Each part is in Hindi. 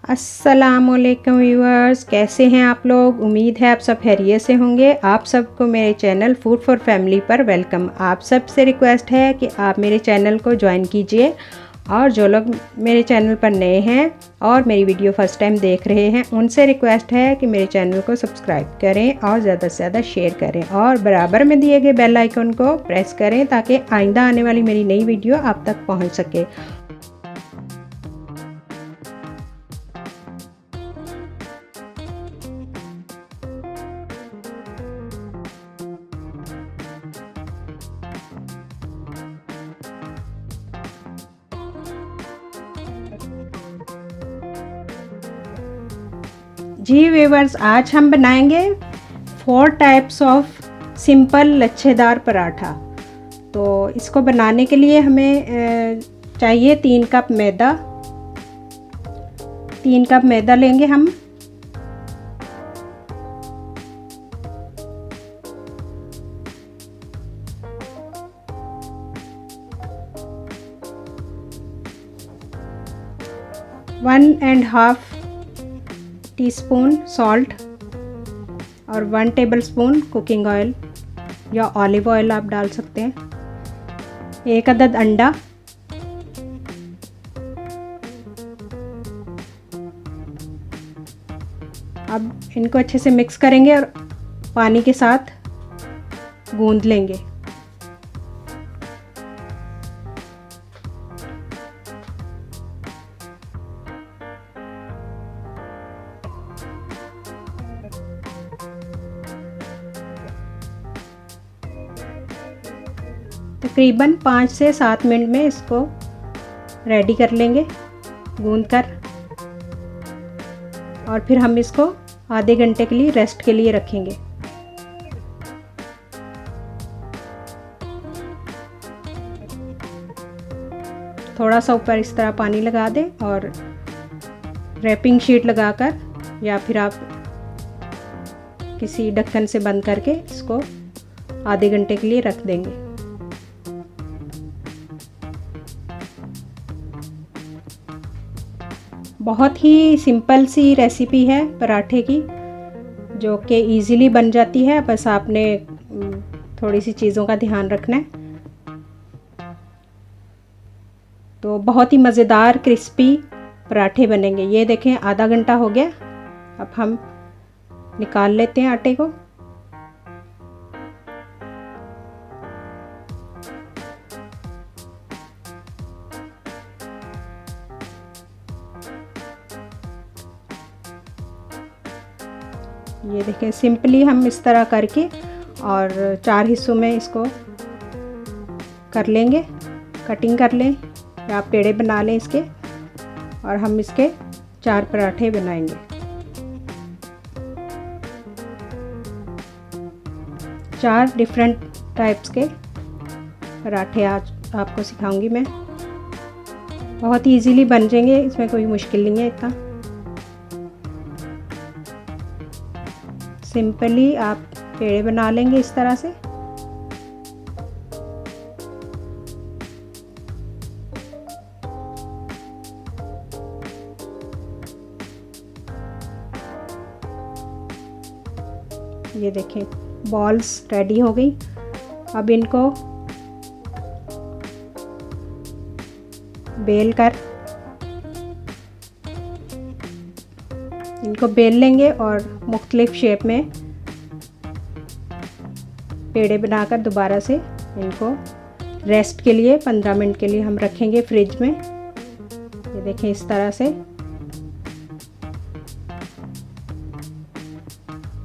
अस्सलामुअलैकुम व्यूअर्स, कैसे हैं आप लोग। उम्मीद है आप सब खैरियत से होंगे। आप सबको मेरे चैनल फूड फॉर फैमिली पर वेलकम। आप सब से रिक्वेस्ट है कि आप मेरे चैनल को ज्वाइन कीजिए और जो लोग मेरे चैनल पर नए हैं और मेरी वीडियो फर्स्ट टाइम देख रहे हैं उनसे रिक्वेस्ट है कि मेरे चैनल को सब्सक्राइब करें और ज़्यादा से ज़्यादा शेयर करें और बराबर में दिए गए बेल आइकन को प्रेस करें ताकि आइंदा आने वाली मेरी नई वीडियो आप तक पहुँच सके। जी व्यूअर्स, आज हम बनाएंगे 4 टाइप्स ऑफ सिंपल लच्छेदार पराठा। तो इसको बनाने के लिए हमें चाहिए 3 कप मैदा। 3 कप मैदा लेंगे हम। One and half teaspoon salt और 1 टेबलस्पून कुकिंग ऑयल या ऑलिव ऑयल आप डाल सकते हैं। 1 अदद अंडा, अब इनको अच्छे से मिक्स करेंगे और पानी के साथ गूंद लेंगे। तकरीबन 5 से 7 मिनट में इसको रेडी कर लेंगे गूंद कर, और फिर हम इसको आधे घंटे के लिए रेस्ट के लिए रखेंगे। थोड़ा सा ऊपर इस तरह पानी लगा दें और रैपिंग शीट लगाकर या फिर आप किसी ढक्कन से बंद करके इसको आधे घंटे के लिए रख देंगे। बहुत ही सिंपल सी रेसिपी है पराठे की, जो कि इजीली बन जाती है। बस आपने थोड़ी सी चीज़ों का ध्यान रखना है। तो बहुत ही मज़ेदार क्रिस्पी पराठे बनेंगे। ये देखें, आधा घंटा हो गया। अब हम निकाल लेते हैं आटे को। ये देखें, सिंपली हम इस तरह करके और 4 हिस्सों में इसको कर लेंगे। कटिंग कर लें या आप पेड़े बना लें इसके, और हम इसके 4 पराठे बनाएंगे। चार डिफरेंट टाइप्स के पराठे आज आपको सिखाऊंगी मैं। बहुत ही इजीली बन जाएंगे, इसमें कोई मुश्किल नहीं है इतना। सिंपली आप पेड़े बना लेंगे इस तरह से। ये देखें, बॉल्स रेडी हो गई। अब इनको बेल लेंगे और मुख्तलिफ शेप में पेड़े बनाकर दोबारा से इनको रेस्ट के लिए 15 मिनट के लिए हम रखेंगे फ्रिज में। ये देखें, इस तरह से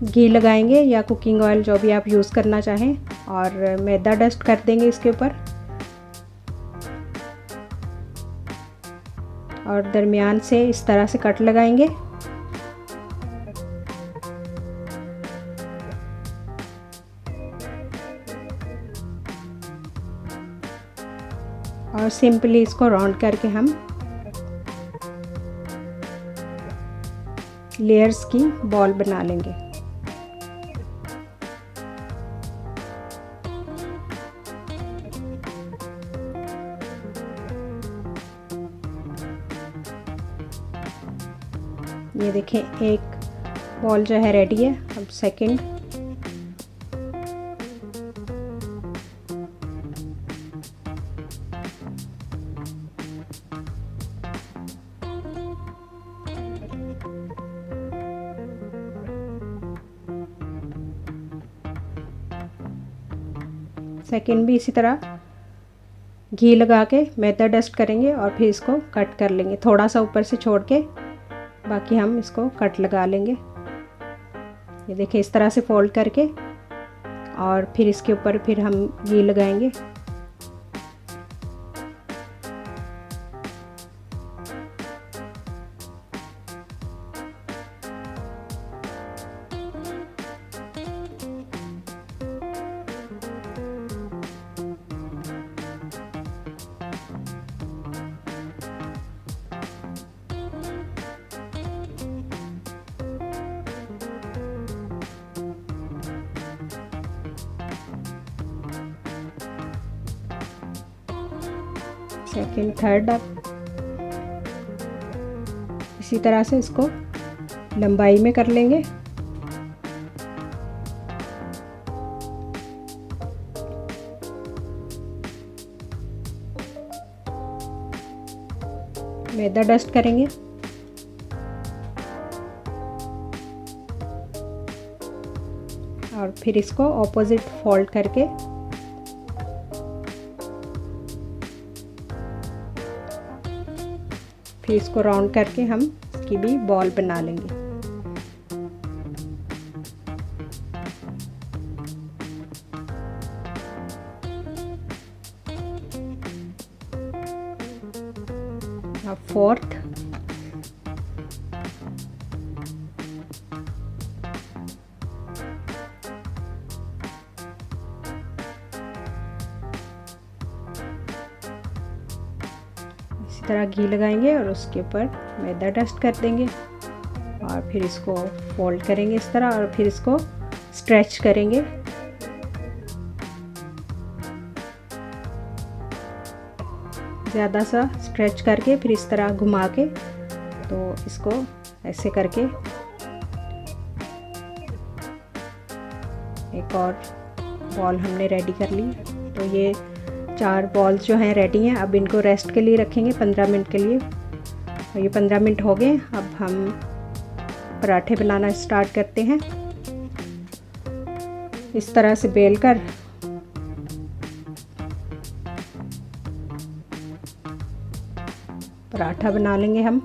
घी लगाएंगे या कुकिंग ऑयल, जो भी आप यूज़ करना चाहें, और मैदा डस्ट कर देंगे इसके ऊपर और दरमियान से इस तरह से कट लगाएंगे। और सिंपली इसको राउंड करके हम लेयर्स की बॉल बना लेंगे। ये देखें एक बॉल जो है रेडी है। अब सेकंड, सेकंड भी इसी तरह घी लगा के मैदा डस्ट करेंगे और फिर इसको कट कर लेंगे, थोड़ा सा ऊपर से छोड़ के, बाकी हम इसको कट लगा लेंगे। ये देखिए इस तरह से फोल्ड करके और फिर इसके ऊपर फिर हम घी लगाएंगे। सेकंड, थर्ड, अब इसी तरह से इसको लंबाई में कर लेंगे। मैदा डस्ट करेंगे और फिर इसको ऑपोजिट फोल्ड करके फिर इसको राउंड करके हम इसकी भी बॉल बना लेंगे। अब फोर्थ, इसी तरह घी लगाएंगे और उसके ऊपर मैदा डस्ट कर देंगे और फिर इसको फोल्ड करेंगे इस तरह और फिर इसको स्ट्रेच करेंगे। ज़्यादा सा स्ट्रेच करके फिर इस तरह घुमा के, तो इसको ऐसे करके एक और बॉल हमने रेडी कर ली। तो ये 4 बॉल्स जो हैं रेडी हैं। अब इनको रेस्ट के लिए रखेंगे 15 मिनट के लिए। और ये 15 मिनट हो गए। अब हम पराठे बनाना स्टार्ट करते हैं। इस तरह से बेलकर पराठा बना लेंगे हम।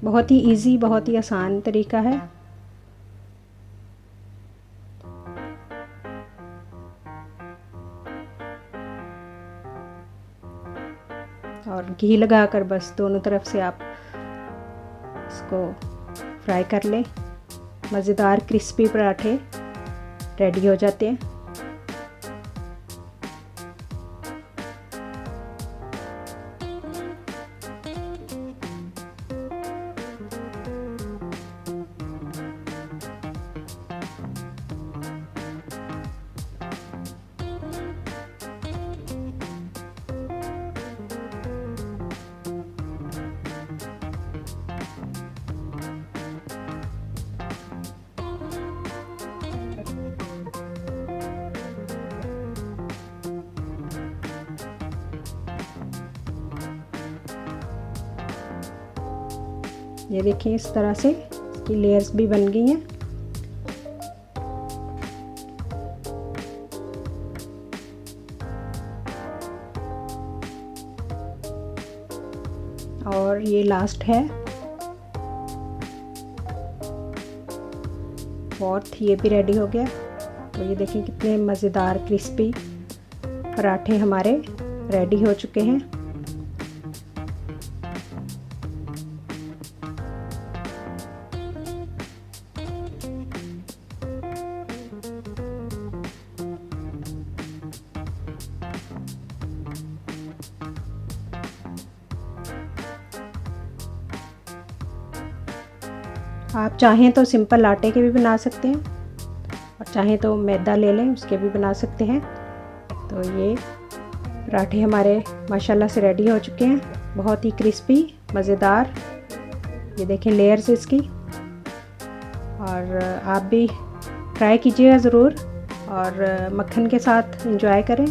बहुत ही इजी, बहुत ही आसान तरीका है। और घी लगाकर बस दोनों तरफ से आप इसको फ्राई कर लें। मज़ेदार क्रिस्पी पराठे रेडी हो जाते हैं। ये देखिए इस तरह से इसकी लेयर्स भी बन गई हैं। और ये लास्ट है, फोर्थ, ये भी रेडी हो गया। तो ये देखें कितने मज़ेदार क्रिस्पी पराठे हमारे रेडी हो चुके हैं। आप चाहें तो सिंपल आटे के भी बना सकते हैं और चाहें तो मैदा ले लें उसके भी बना सकते हैं। तो ये पराठे हमारे माशाल्लाह से रेडी हो चुके हैं, बहुत ही क्रिस्पी मज़ेदार। ये देखें लेयर्स इसकी। और आप भी ट्राई कीजिएगा ज़रूर और मक्खन के साथ एंजॉय करें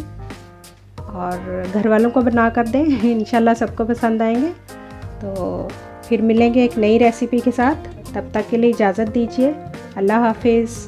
और घर वालों को बना कर दें, इंशाल्लाह सबको पसंद आएंगे। तो फिर मिलेंगे एक नई रेसिपी के साथ, तब तक के लिए इजाज़त दीजिए। अल्लाह हाफिज़।